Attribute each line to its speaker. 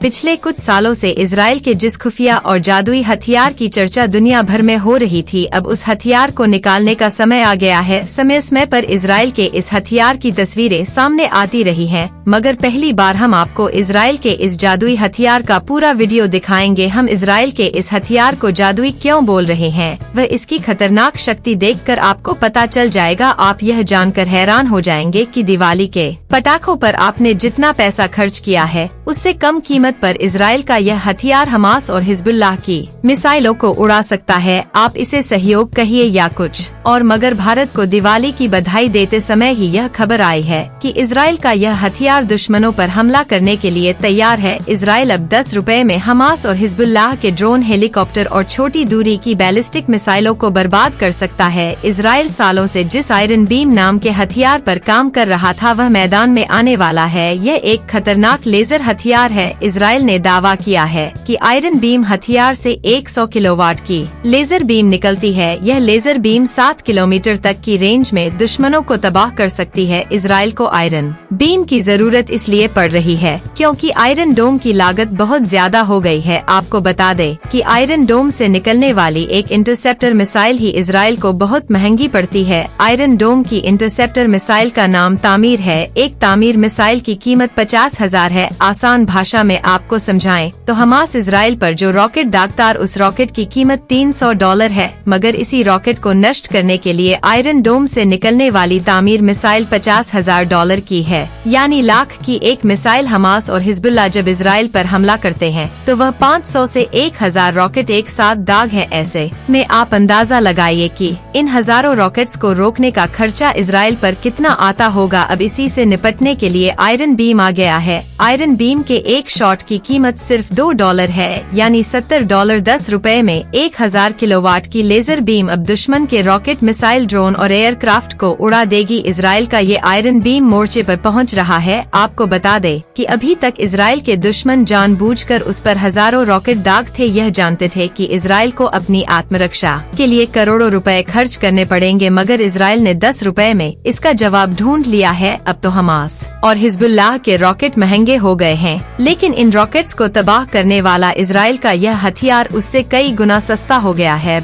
Speaker 1: पिछले कुछ सालों से इजराइल के जिस खुफिया और जादुई हथियार की चर्चा दुनिया भर में हो रही थी, अब उस हथियार को निकालने का समय आ गया है। समय समय पर इजराइल के इस हथियार की तस्वीरें सामने आती रही हैं, मगर पहली बार हम आपको इजराइल के इस जादुई हथियार का पूरा वीडियो दिखाएंगे। हम इजराइल के इस हथियार को जादुई क्यों बोल रहे हैं, वह इसकी खतरनाक शक्ति देखकर आपको पता चल जाएगा। आप यह जानकर हैरान हो जाएंगे कि दिवाली के पटाखों पर आपने जितना पैसा खर्च किया है, उससे कम कीमत पर इजराइल का यह हथियार हमास और हिजबुल्लाह की मिसाइलों को उड़ा सकता है। आप इसे सहयोग कहिए या कुछ और, मगर भारत को दिवाली की बधाई देते समय ही यह खबर आई है कि इजराइल का यह हथियार दुश्मनों पर हमला करने के लिए तैयार है। इजराइल अब 10 रुपए में हमास और हिजबुल्लाह के ड्रोन, हेलीकॉप्टर और छोटी दूरी की बैलिस्टिक मिसाइलों को बर्बाद कर सकता है। इजराइल सालों से जिस आयरन बीम नाम के हथियार पर काम कर रहा था, वह मैदान में आने वाला है। यह एक खतरनाक लेजर हथियार है। इजराइल ने दावा किया है कि आयरन बीम हथियार से 100 किलोवाट की लेजर बीम निकलती है। यह लेजर बीम 7 किलोमीटर तक की रेंज में दुश्मनों को तबाह कर सकती है। इजराइल को आयरन बीम की जरूरत इसलिए पड़ रही है क्योंकि आयरन डोम की लागत बहुत ज्यादा हो गई है। आपको बता दें कि आयरन डोम से निकलने वाली एक इंटरसेप्टर मिसाइल ही इजराइल को बहुत महंगी पड़ती है। आयरन डोम की इंटरसेप्टर मिसाइल का नाम तामीर है। एक तामीर मिसाइल की कीमत 50,000 है। आसान भाषा में आपको समझाएं तो हमास इजराइल पर जो रॉकेट दागता, उस रॉकेट की कीमत $300 है, मगर इसी रॉकेट को नष्ट करने के लिए आयरन डोम से निकलने वाली तामीर मिसाइल $50,000 की है, यानी लाख की एक मिसाइल। हमास और हिजबुल्लाह जब इजराइल पर हमला करते हैं तो वह 500 से 1000 रॉकेट एक साथ दाग है। ऐसे में आप अंदाजा लगाइए कि इन हजारों रॉकेट्स को रोकने का खर्चा इजराइल पर कितना आता होगा। अब इसी से निपटने के लिए आयरन बीम आ गया है। आयरन बीम के एक शॉट की कीमत सिर्फ $2 है, यानी $70। 10 रुपए में 1000 किलोवाट की लेजर बीम अब दुश्मन के रॉकेट, मिसाइल, ड्रोन और एयरक्राफ्ट को उड़ा देगी। इजराइल का ये आयरन बीम मोर्चे पर पहुंच रहा है। आपको बता दे कि अभी तक इजराइल के दुश्मन जानबूझकर उस पर हजारों रॉकेट दाग थे। यह जानते थे कि इजराइल को अपनी आत्मरक्षा के लिए करोड़ों रुपए खर्च करने पड़ेंगे, मगर इजराइल ने 10 रुपए में इसका जवाब ढूंढ लिया है। अब तो हमास और हिजबुल्लाह के रॉकेट महंगे हो गए हैं, लेकिन इन रॉकेट्स को तबाह करने वाला इजराइल का यह हथियार उससे कई गुना सस्ता हो गया है।